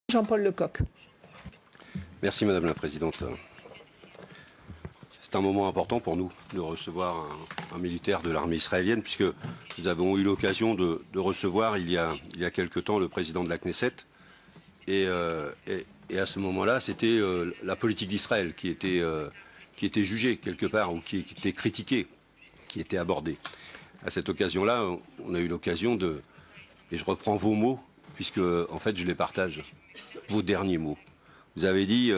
Jean-Paul Lecoq. Merci Madame la Présidente. C'est un moment important pour nous de recevoir un militaire de l'armée israélienne, puisque nous avons eu l'occasion de recevoir il y a quelque temps le président de la Knesset. Et à ce moment-là, c'était la politique d'Israël qui était jugée quelque part, ou qui était critiquée, qui était abordée. À cette occasion-là, on a eu l'occasion de... Et je reprends vos mots, puisque en fait je les partage, vos derniers mots. Vous avez dit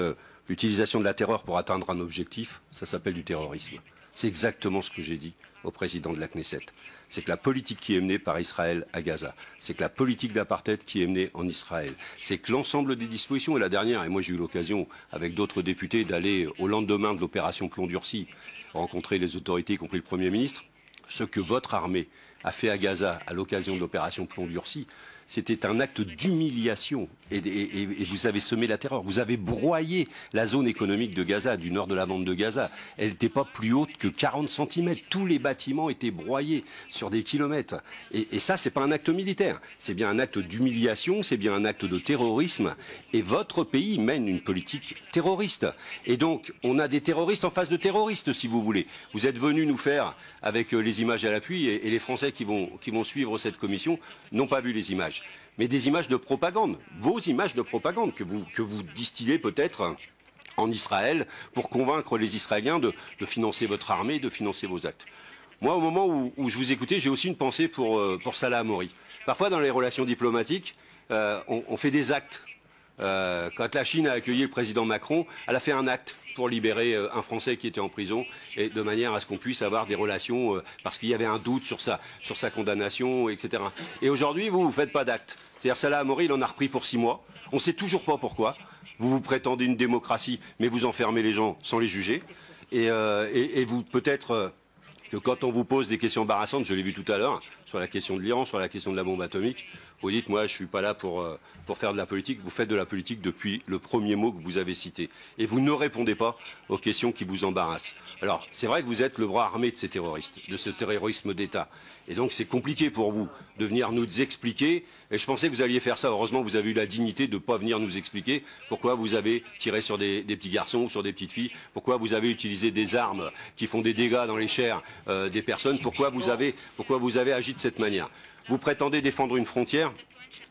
l'utilisation de la terreur pour atteindre un objectif, ça s'appelle du terrorisme. C'est exactement ce que j'ai dit au président de la Knesset. C'est que la politique qui est menée par Israël à Gaza, c'est que la politique d'apartheid qui est menée en Israël, c'est que l'ensemble des dispositions, et la dernière, et moi j'ai eu l'occasion avec d'autres députés d'aller au lendemain de l'opération Plomb Durci, rencontrer les autorités, y compris le Premier ministre, ce que votre armée a fait à Gaza à l'occasion de l'opération Plomb Durci, c'était un acte d'humiliation et vous avez semé la terreur. Vous avez broyé la zone économique de Gaza, du nord de la bande de Gaza. Elle n'était pas plus haute que 40 cm. Tous les bâtiments étaient broyés sur des kilomètres. Et ça, c'est pas un acte militaire. C'est bien un acte d'humiliation, c'est bien un acte de terrorisme. Et votre pays mène une politique terroriste. Et donc, on a des terroristes en face de terroristes, si vous voulez. Vous êtes venus nous faire, avec les images à l'appui, et les Français qui vont suivre cette commission n'ont pas vu les images. Mais des images de propagande, vos images de propagande que vous distillez peut-être en Israël pour convaincre les Israéliens de financer votre armée, de financer vos actes. Moi, au moment où je vous écoutais, j'ai aussi une pensée pour Salah Hamouri. Parfois, dans les relations diplomatiques, on fait des actes. Quand la Chine a accueilli le président Macron, elle a fait un acte pour libérer un Français qui était en prison, et de manière à ce qu'on puisse avoir des relations, parce qu'il y avait un doute sur sa condamnation, etc. Et aujourd'hui, vous ne faites pas d'acte. C'est-à-dire Salah Hamouri, il en a repris pour 6 mois. On ne sait toujours pas pourquoi. Vous prétendez une démocratie, mais vous enfermez les gens sans les juger. Et vous, peut-être... que quand on vous pose des questions embarrassantes, je l'ai vu tout à l'heure, sur la question de l'Iran, sur la question de la bombe atomique, vous dites, moi, je ne suis pas là pour faire de la politique. Vous faites de la politique depuis le premier mot que vous avez cité. Et vous ne répondez pas aux questions qui vous embarrassent. Alors, c'est vrai que vous êtes le bras armé de ces terroristes, de ce terrorisme d'État. Et donc, c'est compliqué pour vous de venir nous expliquer. Et je pensais que vous alliez faire ça. Heureusement, vous avez eu la dignité de ne pas venir nous expliquer pourquoi vous avez tiré sur des petits garçons ou sur des petites filles, pourquoi vous avez utilisé des armes qui font des dégâts dans les chairs des personnes, pourquoi vous avez agi de cette manière. Vous prétendez défendre une frontière.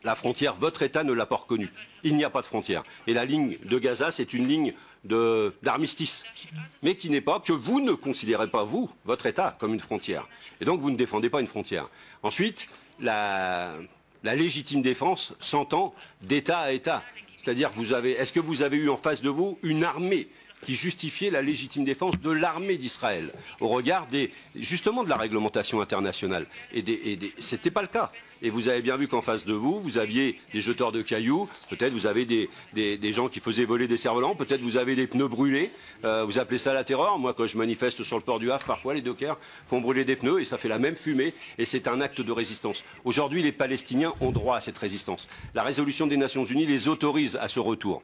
La frontière, votre État ne l'a pas reconnue. Il n'y a pas de frontière. Et la ligne de Gaza, c'est une ligne d'armistice, mais qui n'est pas, que vous ne considérez pas, vous, votre État, comme une frontière. Et donc, vous ne défendez pas une frontière. Ensuite, la légitime défense s'entend d'État à État. C'est-à-dire, est-ce que vous avez eu en face de vous une armée qui justifiait la légitime défense de l'armée d'Israël au regard justement de la réglementation internationale. Ce n'était pas le cas. Et vous avez bien vu qu'en face de vous, vous aviez des jeteurs de cailloux, peut-être vous avez des gens qui faisaient voler des cerfs-volants, peut-être vous avez des pneus brûlés, vous appelez ça la terreur. Moi, quand je manifeste sur le port du Havre, parfois les dockers font brûler des pneus et ça fait la même fumée et c'est un acte de résistance. Aujourd'hui, les Palestiniens ont droit à cette résistance. La résolution des Nations Unies les autorise à ce retour.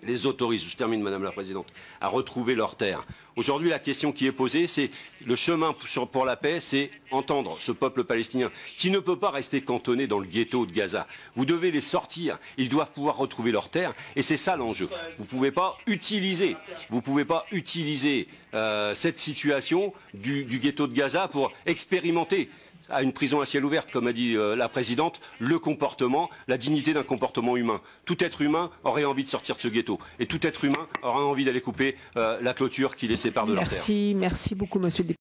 Les autorise, je termine Madame la Présidente, à retrouver leurs terres. Aujourd'hui, la question qui est posée, c'est le chemin pour la paix, c'est entendre ce peuple palestinien qui ne peut pas rester cantonné dans le ghetto de Gaza. Vous devez les sortir, ils doivent pouvoir retrouver leurs terres et c'est ça l'enjeu. Vous ne pouvez pas utiliser cette situation du ghetto de Gaza pour expérimenter à une prison à ciel ouvert, comme a dit la Présidente, le comportement, la dignité d'un comportement humain. Tout être humain aurait envie de sortir de ce ghetto. Et tout être humain aurait envie d'aller couper la clôture qui les sépare de leur terre. Merci beaucoup, Monsieur le député.